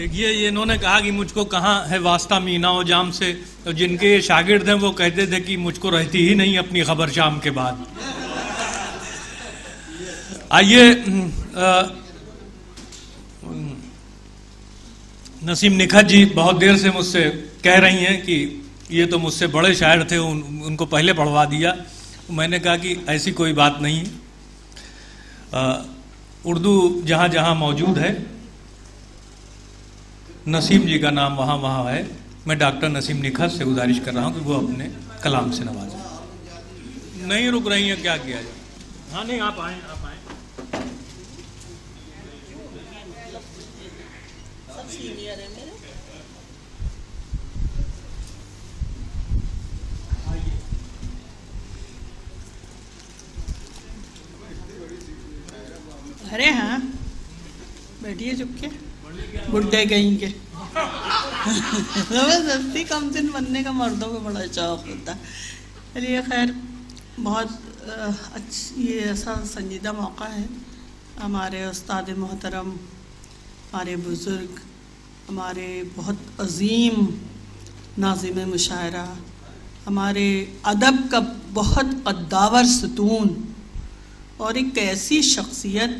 دیکھیے یہ انہوں نے کہا کہ مجھ کو کہاں ہے واسطہ مینا و جام سے، تو جن کے شاگرد ہیں وہ کہتے تھے کہ مجھ کو رہتی ہی نہیں اپنی خبر شام کے بعد۔ آئیے نسیم نکھت جی بہت دیر سے مجھ سے کہہ رہی ہیں کہ یہ تو مجھ سے بڑے شاعر تھے، ان کو پہلے پڑھوا دیا۔ میں نے کہا کہ ایسی کوئی بات نہیں، اردو جہاں جہاں موجود ہے نسیم جی کا نام وہاں وہاں ہے۔ میں ڈاکٹر نسیم نکھت سے گزارش کر رہا ہوں کہ وہ اپنے کلام سے نوازیں۔ نہیں رک رہی ہیں، کیا کیا جائے؟ ہاں نہیں، آپ آئیں آپ آئیں۔ ارے ہاں بیٹھیے چپ کے، بڈھے کہیں کے۔ زبردستی کم دن بننے کا مردوں کو بڑا شوق ہوتا ہے۔ چلیے خیر، بہت یہ ایسا سنجیدہ موقع ہے۔ ہمارے استاد محترم، ہمارے بزرگ، ہمارے بہت عظیم ناظم مشاعرہ، ہمارے ادب کا بہت قداور ستون، اور ایک ایسی شخصیت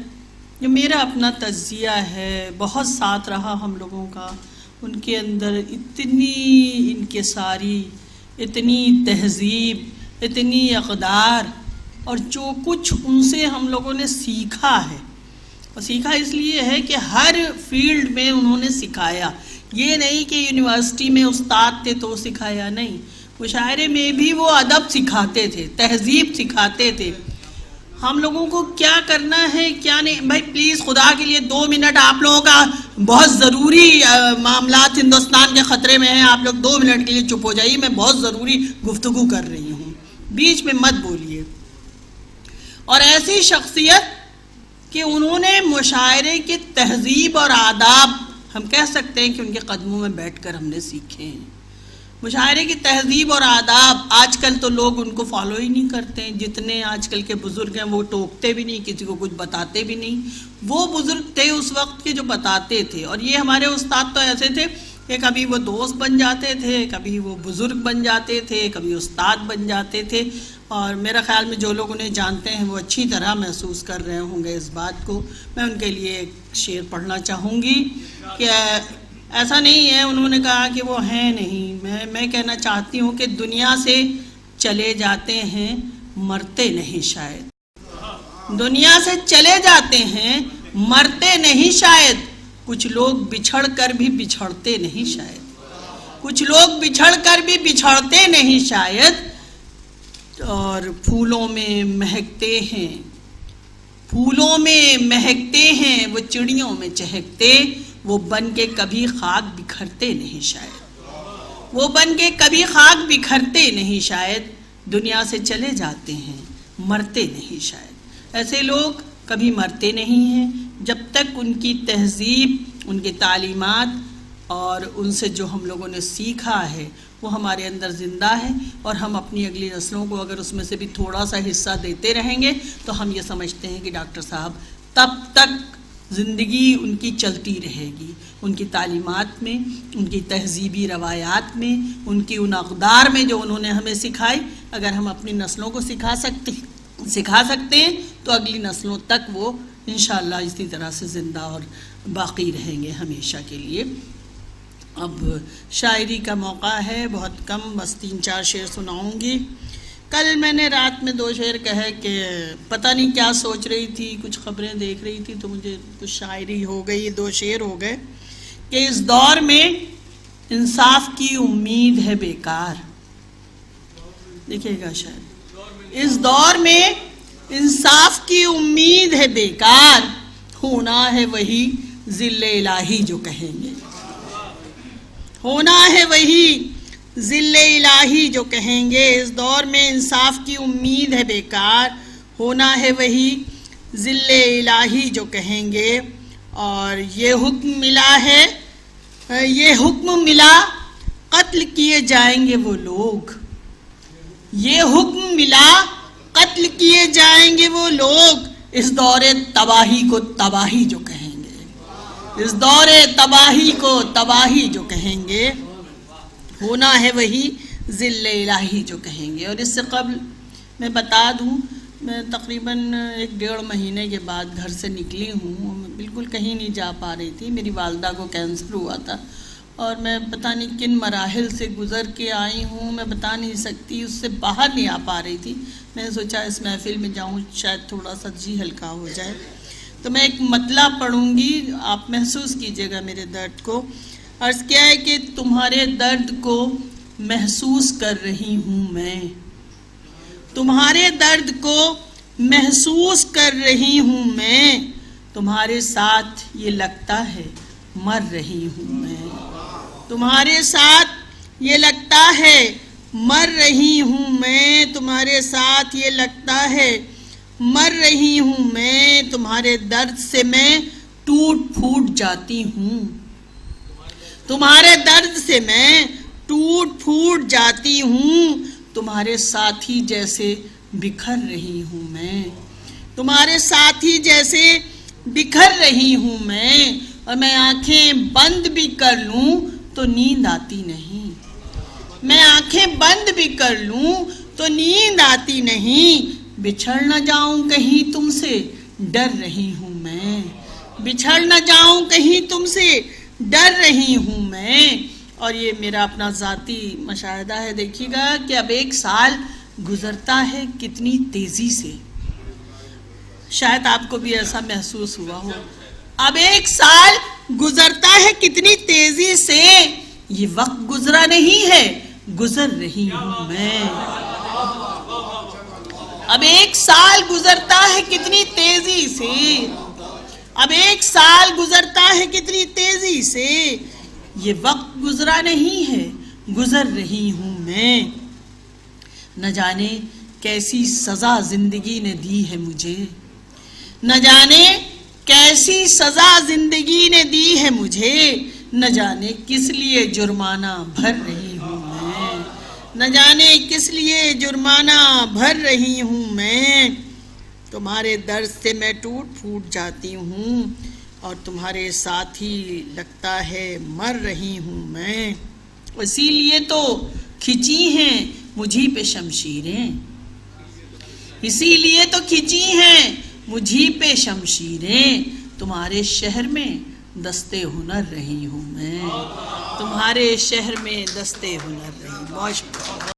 جو میرا اپنا تجزیہ ہے، بہت ساتھ رہا ہم لوگوں کا۔ ان کے اندر اتنی انکساری، اتنی تہذیب، اتنی اقدار، اور جو کچھ ان سے ہم لوگوں نے سیکھا ہے، اور سیکھا اس لیے ہے کہ ہر فیلڈ میں انہوں نے سکھایا۔ یہ نہیں کہ یونیورسٹی میں استاد تھے تو سکھایا، نہیں، مشاعرے میں بھی وہ ادب سکھاتے تھے، تہذیب سکھاتے تھے۔ ہم لوگوں کو کیا کرنا ہے کیا نہیں، بھائی پلیز خدا کے لیے 2 منٹ، آپ لوگوں کا بہت ضروری معاملات ہندوستان کے خطرے میں ہیں، آپ لوگ 2 منٹ کے لیے چپ ہو جائیے، میں بہت ضروری گفتگو کر رہی ہوں، بیچ میں مت بولیے۔ اور ایسی شخصیت کہ انہوں نے مشاعرے کی تہذیب اور آداب، ہم کہہ سکتے ہیں کہ ان کے قدموں میں بیٹھ کر ہم نے سیکھے ہیں۔ مشاعرے کی تہذیب اور آداب آج کل تو لوگ ان کو فالو ہی نہیں کرتے ہیں، جتنے آج کل کے بزرگ ہیں وہ ٹوکتے بھی نہیں، کسی کو کچھ بتاتے بھی نہیں۔ وہ بزرگ تھے اس وقت کے جو بتاتے تھے، اور یہ ہمارے استاد تو ایسے تھے کہ کبھی وہ دوست بن جاتے تھے، کبھی وہ بزرگ بن جاتے تھے، کبھی استاد بن جاتے تھے۔ اور میرا خیال میں جو لوگ انہیں جانتے ہیں وہ اچھی طرح محسوس کر رہے ہوں گے اس بات کو۔ میں ان کے لیے ایک شعر پڑھنا چاہوں گی کہ ایسا نہیں ہے انہوں نے کہا کہ وہ ہیں نہیں، میں کہنا چاہتی ہوں کہ دنیا سے چلے جاتے ہیں مرتے نہیں شاید، دنیا سے چلے جاتے ہیں مرتے نہیں شاید، کچھ لوگ بچھڑ کر بھی بچھڑتے نہیں شاید، کچھ لوگ بچھڑ کر بھی بچھڑتے نہیں شاید، اور پھولوں میں مہکتے ہیں، پھولوں میں مہکتے ہیں وہ چڑیوں میں چہکتے، وہ بن کے کبھی خاک بکھرتے نہیں شاید، وہ بن کے کبھی خاک بکھرتے نہیں شاید، دنیا سے چلے جاتے ہیں مرتے نہیں شاید۔ ایسے لوگ کبھی مرتے نہیں ہیں جب تک ان کی تہذیب، ان کی تعلیمات اور ان سے جو ہم لوگوں نے سیکھا ہے وہ ہمارے اندر زندہ ہے، اور ہم اپنی اگلی نسلوں کو اگر اس میں سے بھی تھوڑا سا حصہ دیتے رہیں گے تو ہم یہ سمجھتے ہیں کہ ڈاکٹر صاحب تب تک زندگی ان کی چلتی رہے گی، ان کی تعلیمات میں، ان کی تہذیبی روایات میں، ان کی ان اقدار میں جو انہوں نے ہمیں سکھائی۔ اگر ہم اپنی نسلوں کو سکھا سکتے ہیں تو اگلی نسلوں تک وہ انشاءاللہ اسی طرح سے زندہ اور باقی رہیں گے ہمیشہ کے لیے۔ اب شاعری کا موقع ہے، بہت کم، بس 3-4 شعر سناؤں گی۔ کل میں نے رات میں 2 شعر کہے کہ پتہ نہیں کیا سوچ رہی تھی، کچھ خبریں دیکھ رہی تھی تو مجھے کچھ شاعری ہو گئی، 2 شعر ہو گئے کہ اس دور میں انصاف کی امید ہے بیکار۔ دیکھیے گا شاید، اس دور میں انصاف کی امید ہے بیکار، ہونا ہے وہی ذل الہی جو کہیں گے، ہونا ہے وہی ذل الہی جو کہیں گے، اس دور میں انصاف کی امید ہے بیکار، ہونا ہے وہی ذل الہی جو کہیں گے۔ اور یہ حکم ملا ہے، یہ حکم ملا قتل کیے جائیں گے وہ لوگ، یہ حکم ملا قتل کیے جائیں گے وہ لوگ، اس دور تباہی کو تباہی جو کہیں گے، اس دور تباہی کو تباہی جو کہیں گے، ہونا ہے وہی ذل الہی جو کہیں گے۔ اور اس سے قبل میں بتا دوں، میں تقریباً 1.5 مہینے کے بعد گھر سے نکلی ہوں، میں بالکل کہیں نہیں جا پا رہی تھی۔ میری والدہ کو کینسر ہوا تھا اور میں پتہ نہیں کن مراحل سے گزر کے آئی ہوں، میں بتا نہیں سکتی، اس سے باہر نہیں آ پا رہی تھی۔ میں نے سوچا اس محفل میں جاؤں، شاید تھوڑا سا جی ہلکا ہو جائے۔ تو میں ایک مطلب پڑھوں گی، آپ محسوس کیجئے گا میرے درد کو۔ عرض کیا ہے کہ تمہارے درد کو محسوس کر رہی ہوں میں، تمہارے درد کو محسوس کر رہی ہوں میں، تمہارے ساتھ یہ لگتا ہے مر رہی ہوں میں، تمہارے ساتھ یہ لگتا ہے مر رہی ہوں میں، تمہارے ساتھ یہ لگتا ہے مر رہی ہوں میں، تمہارے درد سے میں ٹوٹ پھوٹ جاتی ہوں، تمہارے درد سے میں ٹوٹ پھوٹ جاتی ہوں، تمہارے ساتھی جیسے بکھر رہی ہوں میں، تمہارے ساتھی جیسے بکھر رہی ہوں میں، اور میں آنکھیں بند بھی کر لوں تو نیند آتی نہیں، میں آنکھیں بند بھی کر لوں تو نیند آتی نہیں، بچھڑ نہ جاؤں کہیں تم سے ڈر رہی ہوں میں، بچھڑ نہ جاؤں کہیں تم سے ڈر رہی ہوں میں۔ اور یہ میرا اپنا ذاتی مشاہدہ ہے، دیکھیے گا کہ اب 1 سال گزرتا ہے کتنی تیزی سے، شاید آپ کو بھی ایسا محسوس ہوا ہو، اب 1 سال گزرتا ہے کتنی تیزی سے، یہ وقت گزرا نہیں ہے، گزر رہی ہوں میں، اب 1 سال گزرتا ہے کتنی تیزی سے، اب 1 سال گزرتا ہے کتنی تیزی سے، یہ وقت گزرا نہیں ہے، گزر رہی ہوں میں۔ نہ جانے کیسی سزا زندگی نے دی ہے مجھے، نہ جانے کیسی سزا زندگی نے دی ہے مجھے، نہ جانے کس لیے جرمانہ بھر رہی ہوں میں، نہ جانے کس لیے جرمانہ بھر رہی ہوں میں، تمہارے درد سے میں ٹوٹ پھوٹ جاتی ہوں، اور تمہارے ساتھ ہی لگتا ہے مر رہی ہوں میں، اسی لیے تو کھچی ہیں مجھی پہ شمشیریں، اسی لیے تو کھچی ہیں مجھی پہ شمشیریں، تمہارے شہر میں دستے ہنر رہی ہوں میں، تمہارے شہر میں دستے ہنر رہی ہوں۔ بہت شکریہ۔